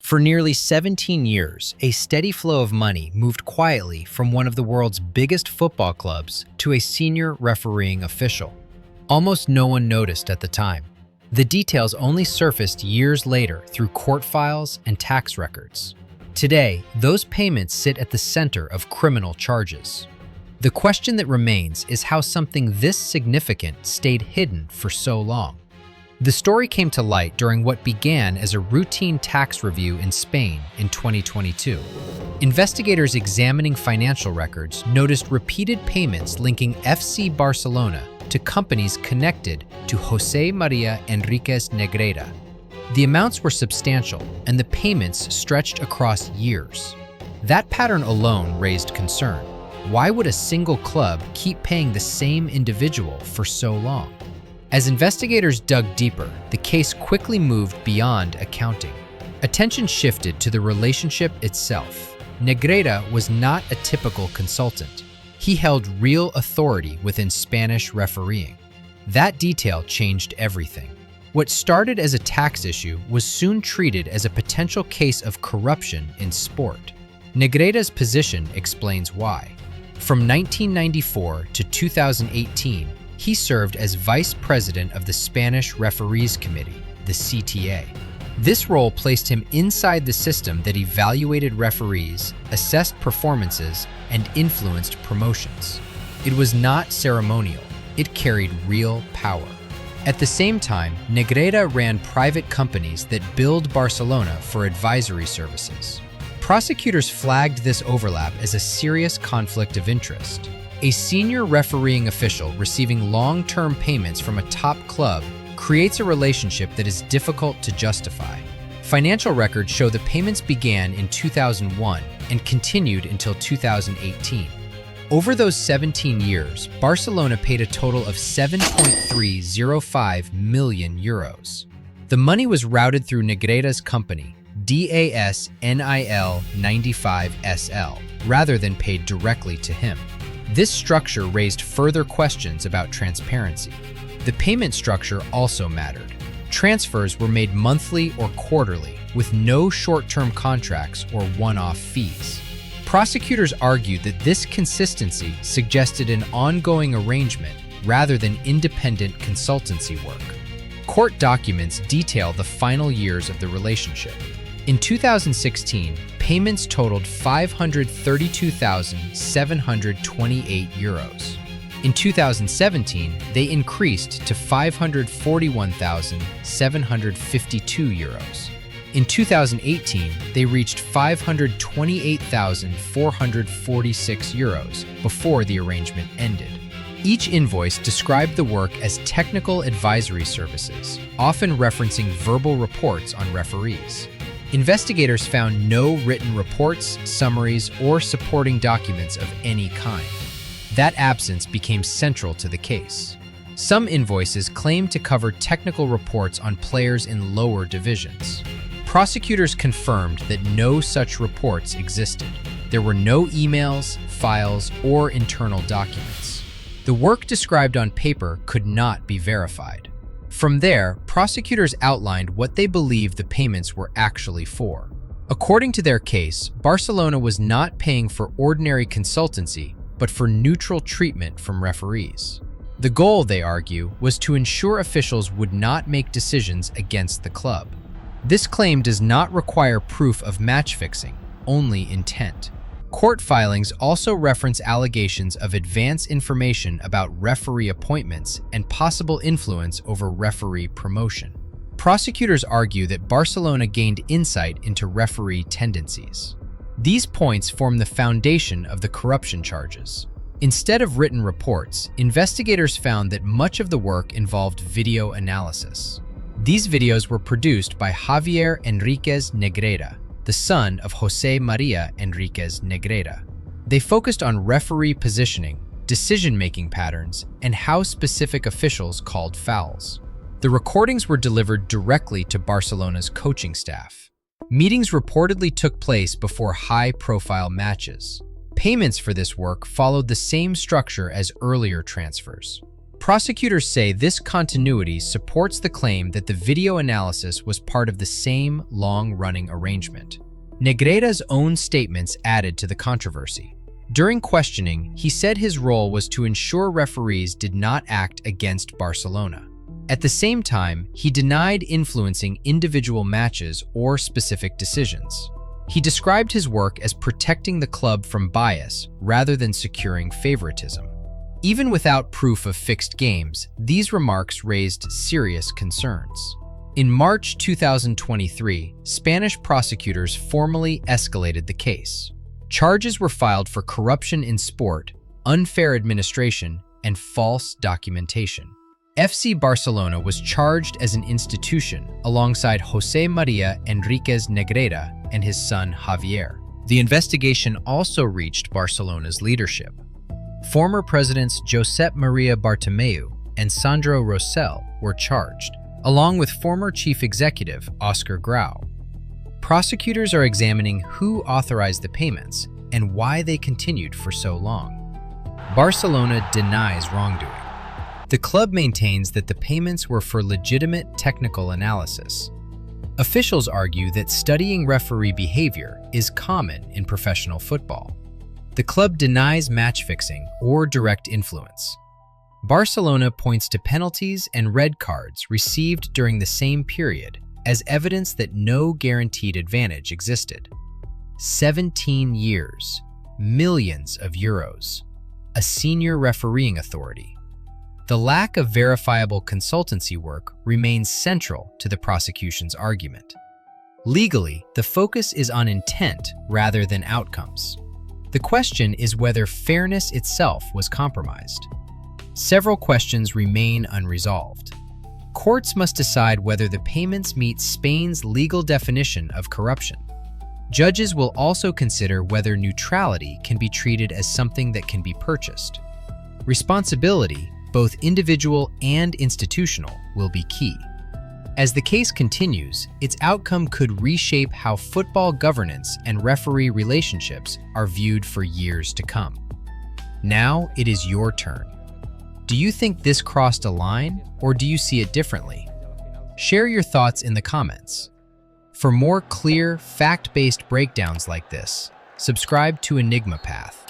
For nearly 17 years, a steady flow of money moved quietly from one of the world's biggest football clubs to a senior refereeing official. Almost no one noticed at the time. The details only surfaced years later through court files and tax records. Today, those payments sit at the center of criminal charges. The question that remains is how something this significant stayed hidden for so long. The story came to light during what began as a routine tax review in Spain in 2022. Investigators examining financial records noticed repeated payments linking FC Barcelona to companies connected to José María Enríquez Negreira. The amounts were substantial, and the payments stretched across years. That pattern alone raised concern. Why would a single club keep paying the same individual for so long? As investigators dug deeper, the case quickly moved beyond accounting. Attention shifted to the relationship itself. Negreira was not a typical consultant. He held real authority within Spanish refereeing. That detail changed everything. What started as a tax issue was soon treated as a potential case of corruption in sport. Negreira's position explains why. From 1994 to 2018, he served as vice president of the Spanish Referees Committee, the CTA. This role placed him inside the system that evaluated referees, assessed performances, and influenced promotions. It was not ceremonial. It carried real power. At the same time, Negreira ran private companies that billed Barcelona for advisory services. Prosecutors flagged this overlap as a serious conflict of interest. A senior refereeing official receiving long-term payments from a top club creates a relationship that is difficult to justify. Financial records show the payments began in 2001 and continued until 2018. Over those 17 years, Barcelona paid a total of 7.305 million euros. The money was routed through Negreira's company, DAS NIL 95SL, rather than paid directly to him. This structure raised further questions about transparency. The payment structure also mattered. Transfers were made monthly or quarterly, with no short-term contracts or one-off fees. Prosecutors argued that this consistency suggested an ongoing arrangement rather than independent consultancy work. Court documents detail the final years of the relationship. In 2016, payments totaled 532,728 euros. In 2017, they increased to 541,752 euros. In 2018, they reached 528,446 euros before the arrangement ended. Each invoice described the work as technical advisory services, often referencing verbal reports on referees. Investigators found no written reports, summaries, or supporting documents of any kind. That absence became central to the case. Some invoices claimed to cover technical reports on players in lower divisions. Prosecutors confirmed that no such reports existed. There were no emails, files, or internal documents. The work described on paper could not be verified. From there, prosecutors outlined what they believed the payments were actually for. According to their case, Barcelona was not paying for ordinary consultancy, but for neutral treatment from referees. The goal, they argue, was to ensure officials would not make decisions against the club. This claim does not require proof of match fixing, only intent. Court filings also reference allegations of advance information about referee appointments and possible influence over referee promotion. Prosecutors argue that Barcelona gained insight into referee tendencies. These points form the foundation of the corruption charges. Instead of written reports, investigators found that much of the work involved video analysis. These videos were produced by Javier Enríquez Negreira, the son of José María Enríquez Negreira. They focused on referee positioning, decision-making patterns, and how specific officials called fouls. The recordings were delivered directly to Barcelona's coaching staff. Meetings reportedly took place before high-profile matches. Payments for this work followed the same structure as earlier transfers. Prosecutors say this continuity supports the claim that the video analysis was part of the same long-running arrangement. Negreira's own statements added to the controversy. During questioning, he said his role was to ensure referees did not act against Barcelona. At the same time, he denied influencing individual matches or specific decisions. He described his work as protecting the club from bias rather than securing favoritism. Even without proof of fixed games, these remarks raised serious concerns. In March 2023, Spanish prosecutors formally escalated the case. Charges were filed for corruption in sport, unfair administration, and false documentation. FC Barcelona was charged as an institution alongside José María Enríquez Negreira and his son Javier. The investigation also reached Barcelona's leadership. Former presidents Josep Maria Bartomeu and Sandro Rosell were charged, along with former chief executive Oscar Grau. Prosecutors are examining who authorized the payments and why they continued for so long. Barcelona denies wrongdoing. The club maintains that the payments were for legitimate technical analysis. Officials argue that studying referee behavior is common in professional football. The club denies match fixing or direct influence. Barcelona points to penalties and red cards received during the same period as evidence that no guaranteed advantage existed. 17 years, millions of euros, a senior refereeing authority. The lack of verifiable consultancy work remains central to the prosecution's argument. Legally, the focus is on intent rather than outcomes. The question is whether fairness itself was compromised. Several questions remain unresolved. Courts must decide whether the payments meet Spain's legal definition of corruption. Judges will also consider whether neutrality can be treated as something that can be purchased. Responsibility, both individual and institutional, will be key. As the case continues, its outcome could reshape how football governance and referee relationships are viewed for years to come. Now it is your turn. Do you think this crossed a line, or do you see it differently? Share your thoughts in the comments. For more clear, fact-based breakdowns like this, subscribe to Enigma Path.